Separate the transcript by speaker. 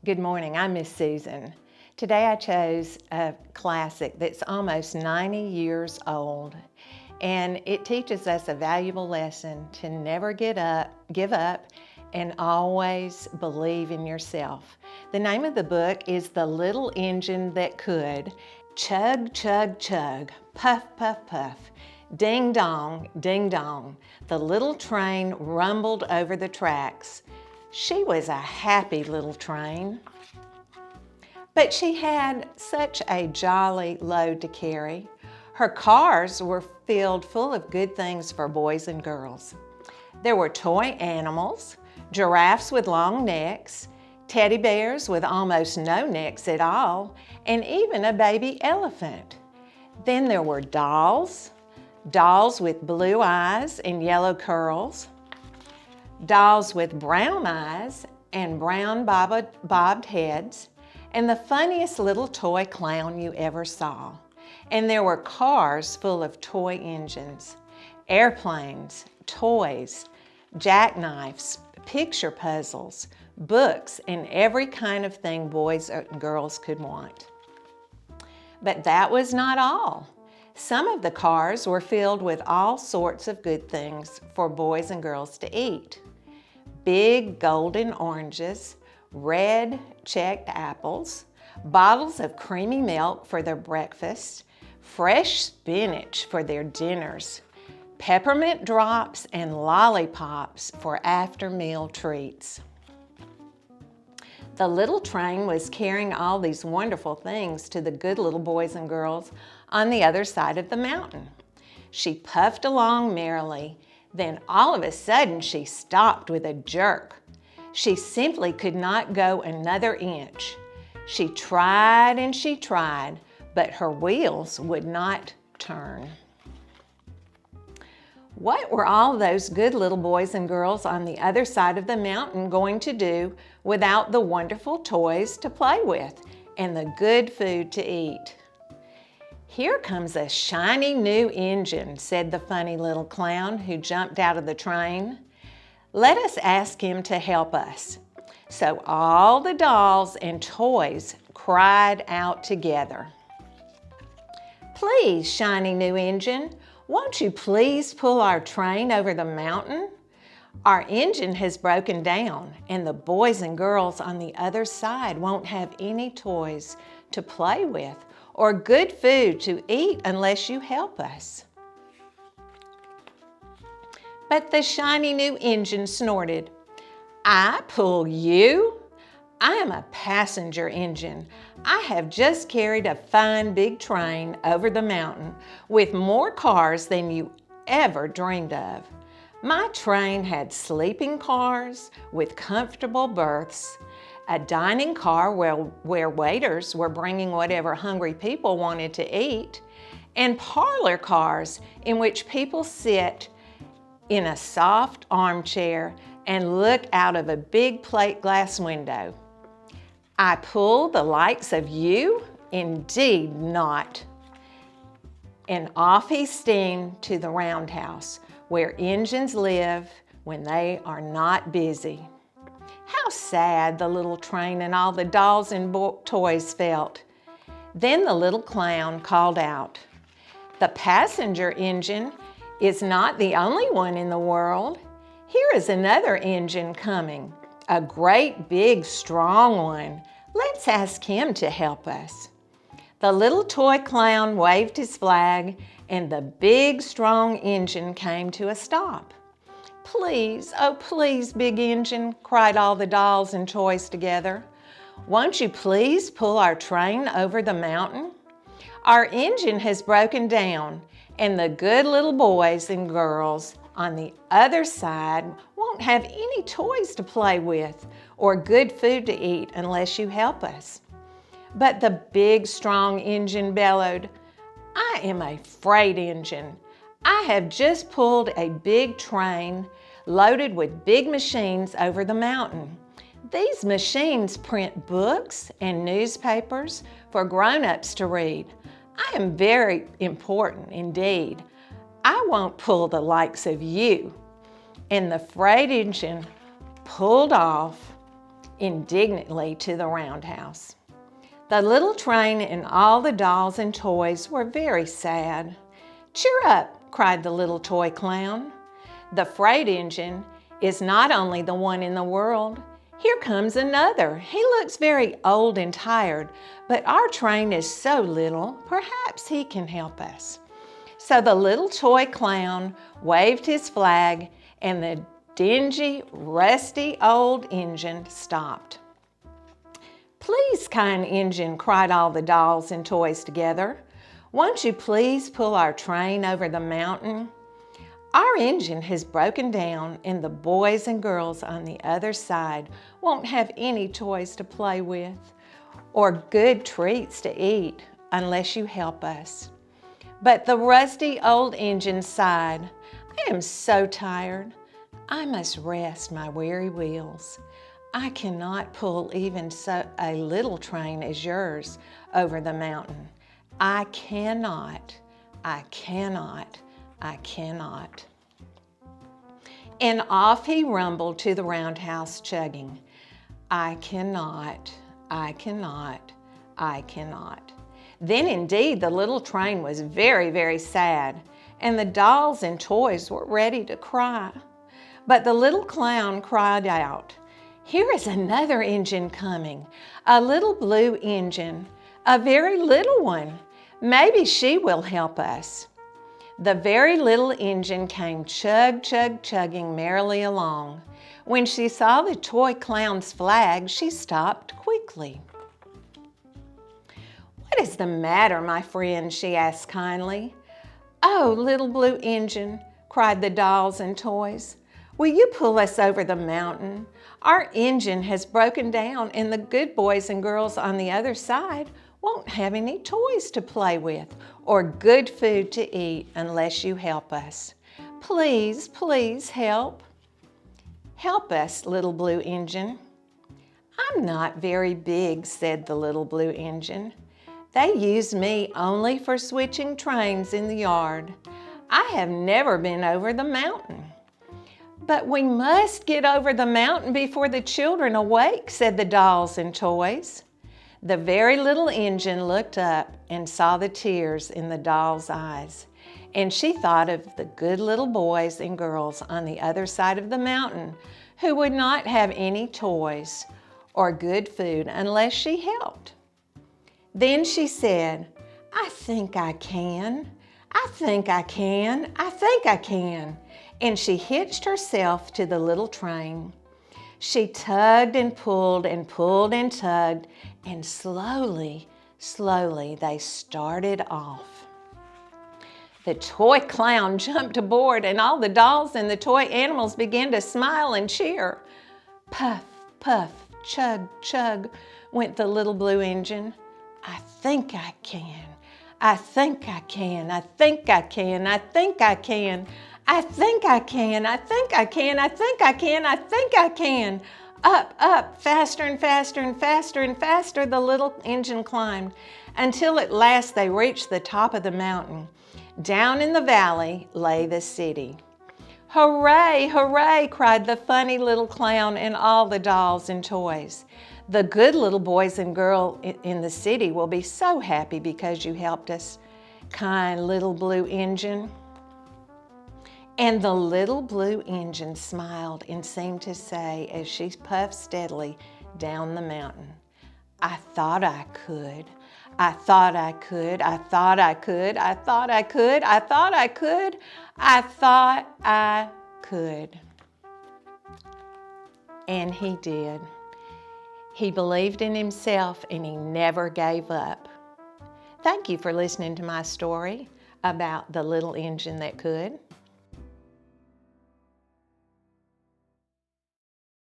Speaker 1: Good morning, I'm Miss Susan. Today I chose a classic that's almost 90 years old, and it teaches us a valuable lesson to never give up, and always believe in yourself. The name of the book is The Little Engine That Could. Chug, chug, chug, puff, puff, puff, ding dong, the little train rumbled over the tracks. She was a happy little train. But she had such a jolly load to carry. Her cars were filled full of good things for boys and girls. There were toy animals, giraffes with long necks, teddy bears with almost no necks at all, and even a baby elephant. Then there were dolls with blue eyes and yellow curls, dolls with brown eyes and brown bobbed heads, and the funniest little toy clown you ever saw. And there were cars full of toy engines, airplanes, toys, jackknives, picture puzzles, books, and every kind of thing boys and girls could want. But that was not all. Some of the cars were filled with all sorts of good things for boys and girls to eat. Big golden oranges, red checked apples, bottles of creamy milk for their breakfast, fresh spinach for their dinners, peppermint drops and lollipops for after-meal treats. The little train was carrying all these wonderful things to the good little boys and girls on the other side of the mountain. She puffed along merrily, then all of a sudden she stopped with a jerk. She simply could not go another inch. She tried and she tried, but her wheels would not turn. What were all those good little boys and girls on the other side of the mountain going to do without the wonderful toys to play with and the good food to eat? "Here comes a shiny new engine," said the funny little clown who jumped out of the train. "Let us ask him to help us." So all the dolls and toys cried out together. "Please, shiny new engine, won't you please pull our train over the mountain? Our engine has broken down, and the boys and girls on the other side won't have any toys to play with or good food to eat unless you help us." But the shiny new engine snorted. "I pull you? I am a passenger engine. I have just carried a fine big train over the mountain with more cars than you ever dreamed of. My train had sleeping cars with comfortable berths, a dining car where waiters were bringing whatever hungry people wanted to eat, and parlor cars in which people sit in a soft armchair and look out of a big plate glass window. I pull the likes of you? Indeed not." And off he steamed to the roundhouse, where engines live when they are not busy. How sad the little train and all the dolls and toys felt. Then the little clown called out, "The passenger engine is not the only one in the world. Here is another engine coming, a great big strong one. Let's ask him to help us." The little toy clown waved his flag, and the big strong engine came to a stop. "Please, oh please, big engine," cried all the dolls and toys together. "Won't you please pull our train over the mountain? Our engine has broken down, and the good little boys and girls on the other side won't have any toys to play with or good food to eat unless you help us." But the big, strong engine bellowed, "I am a freight engine. I have just pulled a big train loaded with big machines over the mountain. These machines print books and newspapers for grown-ups to read. I am very important indeed. I won't pull the likes of you." And the freight engine pulled off indignantly to the roundhouse. The little train and all the dolls and toys were very sad. "Cheer up," cried the little toy clown. "The freight engine is not only the one in the world. Here comes another. He looks very old and tired, but our train is so little, perhaps he can help us." So the little toy clown waved his flag, and the dingy, rusty old engine stopped. "Please, kind engine," cried all the dolls and toys together, "won't you please pull our train over the mountain? Our engine has broken down, and the boys and girls on the other side won't have any toys to play with or good treats to eat unless you help us." But the rusty old engine sighed, "I am so tired. I must rest my weary wheels. I cannot pull even so a little train as yours over the mountain. I cannot, I cannot, I cannot." And off he rumbled to the roundhouse chugging, "I cannot, I cannot, I cannot." Then indeed the little train was very, very sad, and the dolls and toys were ready to cry. But the little clown cried out, "Here is another engine coming, a little blue engine, a very little one. Maybe she will help us." The very little engine came chug, chug, chugging merrily along. When she saw the toy clown's flag, she stopped quickly. "What is the matter, my friend?" she asked kindly. "Oh, little blue engine," cried the dolls and toys, "will you pull us over the mountain? Our engine has broken down, and the good boys and girls on the other side won't have any toys to play with or good food to eat unless you help us. Please, please help. Help us, little blue engine." "I'm not very big," said the little blue engine. "They use me only for switching trains in the yard. I have never been over the mountain." "But we must get over the mountain before the children awake," said the dolls and toys. The very little engine looked up and saw the tears in the doll's eyes, and she thought of the good little boys and girls on the other side of the mountain who would not have any toys or good food unless she helped. Then she said, "I think I can. I think I can. I think I can." And she hitched herself to the little train. She tugged and pulled and pulled and tugged, and slowly, slowly they started off. The toy clown jumped aboard, and all the dolls and the toy animals began to smile and cheer. Puff, puff, chug, chug went the little blue engine. "I think I can. I think I can. I think I can. I think I can. I think I can. I think I can. I think I can. I think I can." Up, up, faster and faster and faster and faster the little engine climbed, until at last they reached the top of the mountain. Down in the valley lay the city. "Hooray, hooray," cried the funny little clown and all the dolls and toys. "The good little boys and girls in the city will be so happy because you helped us, kind little blue engine." And the little blue engine smiled and seemed to say as she puffed steadily down the mountain, "I thought I could. I thought I could. I thought I could. I thought I could. I thought I could. I thought I could." And he did. He believed in himself and he never gave up. Thank you for listening to my story about the little engine that could.